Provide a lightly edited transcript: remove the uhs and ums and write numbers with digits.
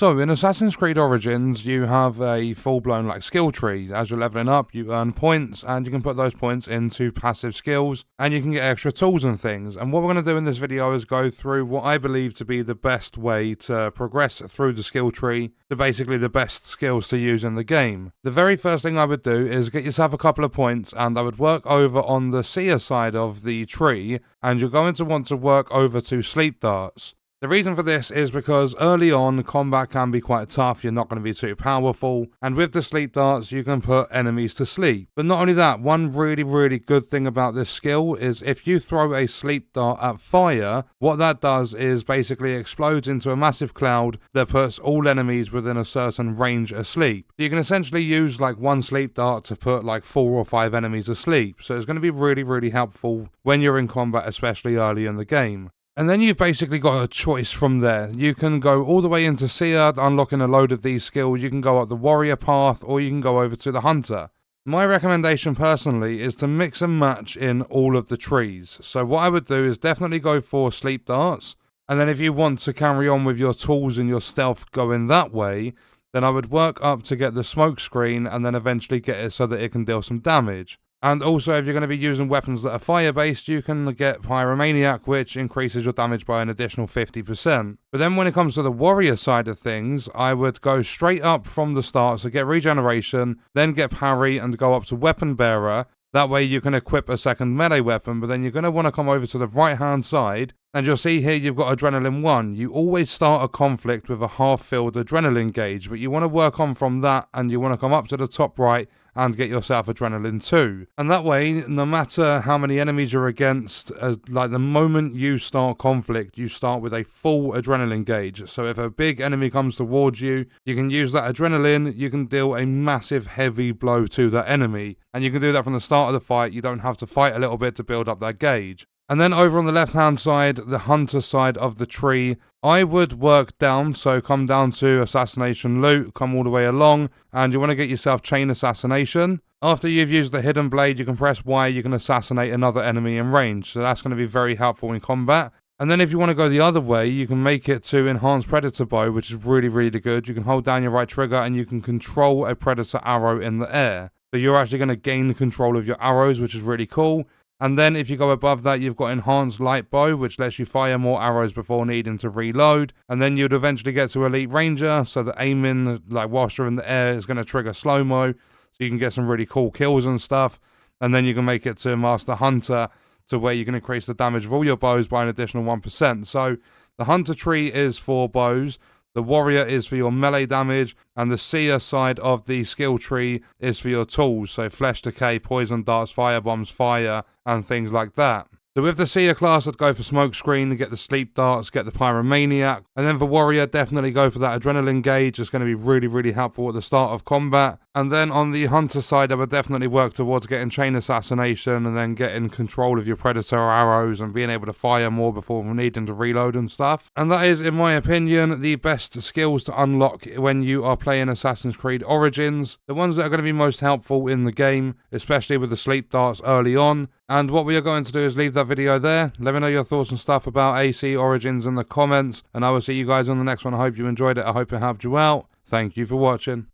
So, in Assassin's Creed Origins, you have a full-blown like skill tree. As you're leveling up, you earn points, and you can put those points into passive skills, and you can get extra tools and things. And what we're going to do in this video is go through what I believe to be the best way to progress through the skill tree, to basically the best skills to use in the game. The very first thing I would do is get yourself a couple of points, and I would work over on the Seer side of the tree, and you're going to want to work over to sleep darts. The reason for this is because early on, combat can be quite tough, you're not going to be too powerful, and with the sleep darts, you can put enemies to sleep. But not only that, one really good thing about this skill is if you throw a sleep dart at fire, what that does is basically explodes into a massive cloud that puts all enemies within a certain range asleep. You can essentially use like one sleep dart to put like 4 or 5 enemies asleep, so it's going to be really helpful when you're in combat, especially early in the game. And then you've basically got a choice from there. You can go all the way into Seer, unlocking a load of these skills. You can go up the warrior path, or you can go over to the hunter. My recommendation personally is to mix and match in all of the trees. So what I would do is definitely go for sleep darts. And then if you want to carry on with your tools and your stealth going that way, then I would work up to get the smoke screen and then eventually get it so that it can deal some damage. And also, if you're going to be using weapons that are fire-based, you can get Pyromaniac, which increases your damage by an additional 50%. But then when it comes to the warrior side of things, I would go straight up from the start, so get regeneration, then get parry, and go up to weapon bearer. That way you can equip a second melee weapon, but then you're going to want to come over to the right-hand side, and you'll see here you've got Adrenaline 1. You always start a conflict with a half-filled Adrenaline gauge, but you want to work on from that, and you want to come up to the top right, and get yourself Adrenaline 2. And that way, no matter how many enemies you're against, like the moment you start conflict, you start with a full Adrenaline gauge. So if a big enemy comes towards you, you can use that Adrenaline, you can deal a massive heavy blow to that enemy. And you can do that from the start of the fight, you don't have to fight a little bit to build up that gauge. And then over on the left-hand side, the hunter side of the tree, I would work down, so come down to assassination loot, come all the way along, and you want to get yourself chain assassination. After you've used the hidden blade, you can press Y, you can assassinate another enemy in range, so that's going to be very helpful in combat. And then if you want to go the other way, you can make it to enhanced predator bow, which is really good. You can hold down your right trigger and you can control a predator arrow in the air. So you're actually going to gain control of your arrows, which is really cool. And then if you go above that, you've got Enhanced Light Bow, which lets you fire more arrows before needing to reload. And then you'd eventually get to Elite Ranger, so the aiming, like whilst you're in the air, is going to trigger slow-mo, so you can get some really cool kills and stuff. And then you can make it to Master Hunter, to where you can increase the damage of all your bows by an additional 1%. So the Hunter tree is for bows, the warrior is for your melee damage, and the Seer side of the skill tree is for your tools, so flesh decay, poison darts, fire bombs, fire, and things like that. So with the Seer class, I'd go for smoke screen, get the sleep darts, get the Pyromaniac, and then for warrior, definitely go for that adrenaline gauge. It's going to be really helpful at the start of combat. And then on the hunter side, I would definitely work towards getting chain assassination and then getting control of your predator arrows and being able to fire more before needing to reload and stuff. And that is, in my opinion, the best skills to unlock when you are playing Assassin's Creed Origins. The ones that are going to be most helpful in the game, especially with the sleep darts early on. And what we are going to do is leave that video there. Let me know your thoughts and stuff about AC Origins in the comments. And I will see you guys on the next one. I hope you enjoyed it. I hope it helped you out. Thank you for watching.